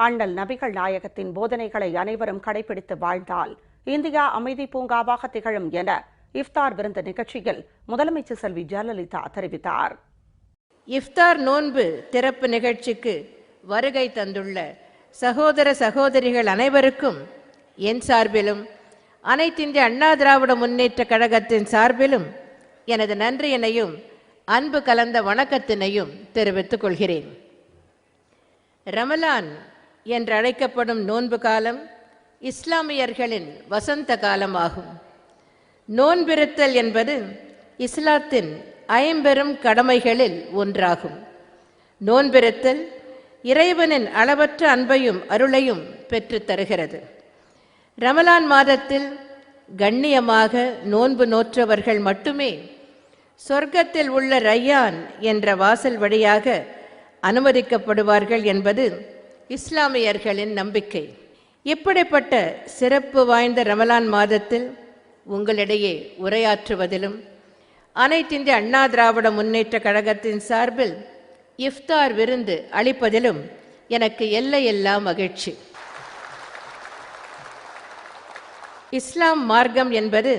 அண்ணல் நபிகள் நாயகத்தின் போதனைகளை அனைவரும் கடைபிடித்து வாழ்ந்தால் இந்தியா அமைதி பூங்காவாக திகழும் என இஃப்தார் விருந்து நிகழ்ச்சியில் முதலமைச்சர் செல்வி ஜெயலலிதா தெரிவித்தார். இஃப்தார் நோன்பு திறப்பு நிகழ்ச்சிக்கு வருகை தந்துள்ள சகோதர சகோதரிகள் அனைவருக்கும் என் சார்பிலும் அனைத்திந்திய அண்ணா திராவிட முன்னேற்ற கழகத்தின் சார்பிலும் எனது நன்றியினையும் அன்பு கலந்த வணக்கத்தினையும் தெரிவித்துக் கொள்கிறேன். ரமலான் என்று அழைக்கப்படும் நோன்பு காலம் இஸ்லாமியர்களின் வசந்த காலமாகும். நோன்பிருத்தல் என்பது இஸ்லாத்தின் ஐம்பெரும் கடமைகளில் ஒன்றாகும். நோன்பிருத்தல் இறைவனின் அளவற்ற அன்பையும் அருளையும் பெற்று தருகிறது. ரமலான் மாதத்தில் கண்ணியமாக நோன்பு நோற்றவர்கள் மட்டுமே சொர்க்கத்தில் உள்ள ரையான் என்ற வாசல் வழியாக அனுமதிக்கப்படுவார்கள் என்பது இஸ்லாமியர்களின் நம்பிக்கை. இப்படிப்பட்ட சிறப்பு வாய்ந்த ரமலான் மாதத்தில் உங்களிடையே உரையாற்றுவதிலும் அனைத்திந்திய அண்ணா திராவிட முன்னேற்ற கழகத்தின் சார்பில் இஃப்தார் விருந்து அளிப்பதிலும் எனக்கு எல்லையில்லா மகிழ்ச்சி. இஸ்லாம் மார்க்கம் என்பது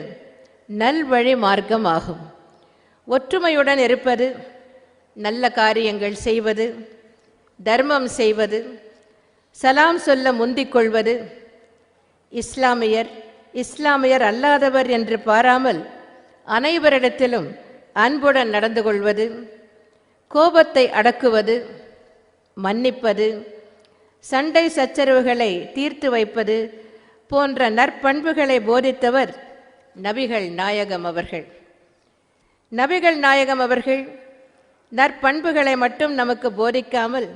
நல்வழி மார்க்கம் ஆகும். ஒற்றுமையுடன் இருப்பது, நல்ல காரியங்கள் செய்வது, தர்மம் செய்வது, சலாம் சொல்ல முந்திக் கொள்வது, இஸ்லாமியர் அல்லாதவர் என்று பாராமல் அனைவரிடத்திலும் அன்புடன் நடந்து கொள்வது, கோபத்தை அடக்குவது, மன்னிப்பது, சண்டை சச்சரவுகளை தீர்த்து வைப்பது போன்ற நற்பண்புகளை போதித்தவர் நபிகள் நாயகம் அவர்கள். நபிகள் நாயகம் அவர்கள் நற்பண்புகளை மட்டும் நமக்கு போதிக்காமல்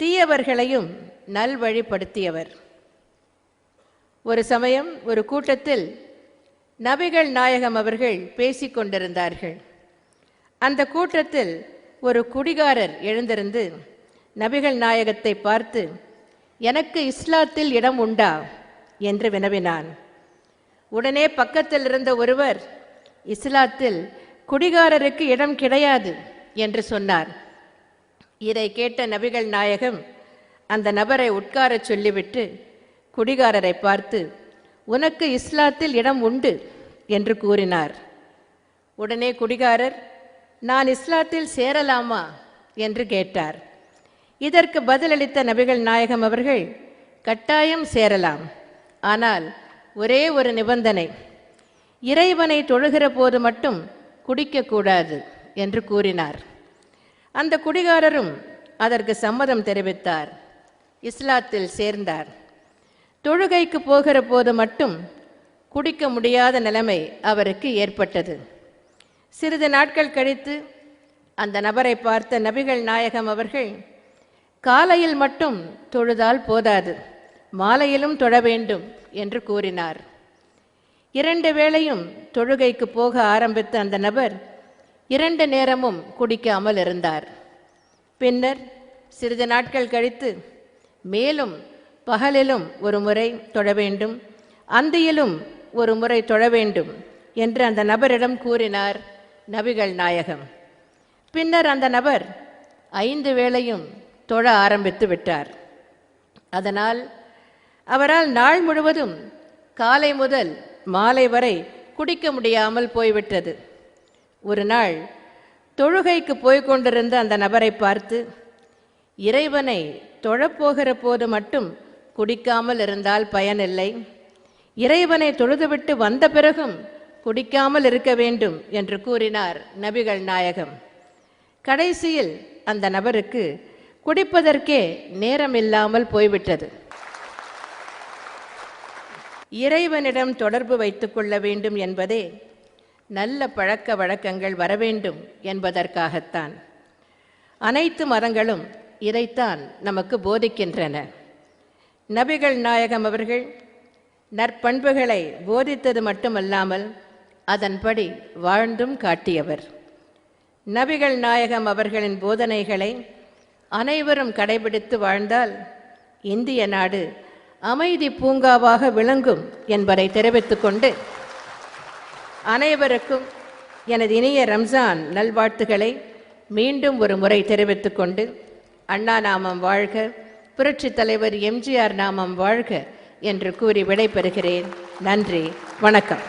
தீயவர்களையும் நல்வழிப்படுத்தியவர். ஒரு சமயம் ஒரு கூட்டத்தில் நபிகள் நாயகம் அவர்கள் பேசிக்கொண்டிருந்தார்கள். அந்த கூட்டத்தில் ஒரு குடிகாரர் எழுந்திருந்து நபிகள் நாயகத்தை பார்த்து, எனக்கு இஸ்லாத்தில் இடம் உண்டா என்று வினவினான். உடனே பக்கத்தில் இருந்த ஒருவர், இஸ்லாத்தில் குடிகாரருக்கு இடம் கிடையாது என்று சொன்னார். இதை கேட்ட நபிகள் நாயகம் அந்த நபரை உட்காரச் சொல்லிவிட்டு குடிகாரரை பார்த்து, உனக்கு இஸ்லாத்தில் இடம் உண்டு என்று கூறினார். உடனே குடிகாரர், நான் இஸ்லாத்தில் சேரலாமா என்று கேட்டார். இதற்கு பதிலளித்த நபிகள் நாயகம் அவர்கள், கட்டாயம் சேரலாம், ஆனால் ஒரே ஒரு நிபந்தனை, இறைவனை தொழுகிற போது மட்டும் குடிக்கக்கூடாது என்று கூறினார். அந்த குடிகாரரும் அதற்கு சம்மதம் தெரிவித்தார். இஸ்லாத்தில் சேர்ந்தார். தொழுகைக்கு போகிற போது மட்டும் குடிக்க முடியாத நிலைமை அவருக்கு ஏற்பட்டது. சிறிது நாட்கள் கழித்து அந்த நபரை பார்த்த நபிகள் நாயகம் அவர்கள், காலையில் மட்டும் தொழுதால் போதாது, மாலையிலும் தொழ வேண்டும் என்று கூறினார். 2 வேளையும் தொழுகைக்கு போக ஆரம்பித்த அந்த நபர் 2 நேரமும் குடிக்காமல் இருந்தார். பின்னர் சிறிது நாட்கள் கழித்து மேலும் பகலிலும் ஒரு முறை தொழ வேண்டும், அந்தியிலும் ஒரு முறை தொழ வேண்டும் என்று அந்த நபரிடம் கூறினார் நபிகள் நாயகம். பின்னர் அந்த நபர் 5 வேளையும் தொழ ஆரம்பித்து விட்டார். அதனால் அவரால் நாள் முழுவதும் காலை முதல் மாலை வரை குடிக்க முடியாமல் போய்விட்டது. ஒரு நாள் தொழுகைக்கு போய்கொண்டிருந்த அந்த நபரை பார்த்து, இறைவனை தொழப்போகிற போது மட்டும் குடிக்காமல் இருந்தால் பயனில்லை, இறைவனை தொழுதுவிட்டு வந்த பிறகும் குடிக்காமல் இருக்க வேண்டும் என்று கூறினார் நபிகள் நாயகம். கடைசியில் அந்த நபருக்கு குடிப்பதற்கே நேரமில்லாமல் போய்விட்டது. இறைவனிடம் தொடர்பு வைத்துக் கொள்ள வேண்டும் என்பதே நல்ல பழக்க வழக்கங்கள் வரவேண்டும் என்பதற்காகத்தான். அனைத்து மதங்களும் இதைத்தான் நமக்கு போதிக்கின்றன. நபிகள் நாயகம் அவர்கள் நற்பண்புகளை போதித்தது மட்டுமல்லாமல் அதன்படி வாழ்ந்தும் காட்டியவர். நபிகள் நாயகம் அவர்களின் போதனைகளை அனைவரும் கடைபிடித்து வாழ்ந்தால் இந்திய நாடு அமைதி பூங்காவாக விளங்கும் என்பதை தெரிவித்துக் கொண்டு அனைவருக்கும் எனது இனிய ரம்ஜான் நல்வாழ்த்துக்களை மீண்டும் ஒரு முறை தெரிவித்துக் கொண்டு, அண்ணா நாமம் வாழ்க, புரட்சித் தலைவர் எம்ஜிஆர் நாமம் வாழ்க என்று கூறி விடைபெறுகிறேன். நன்றி, வணக்கம்.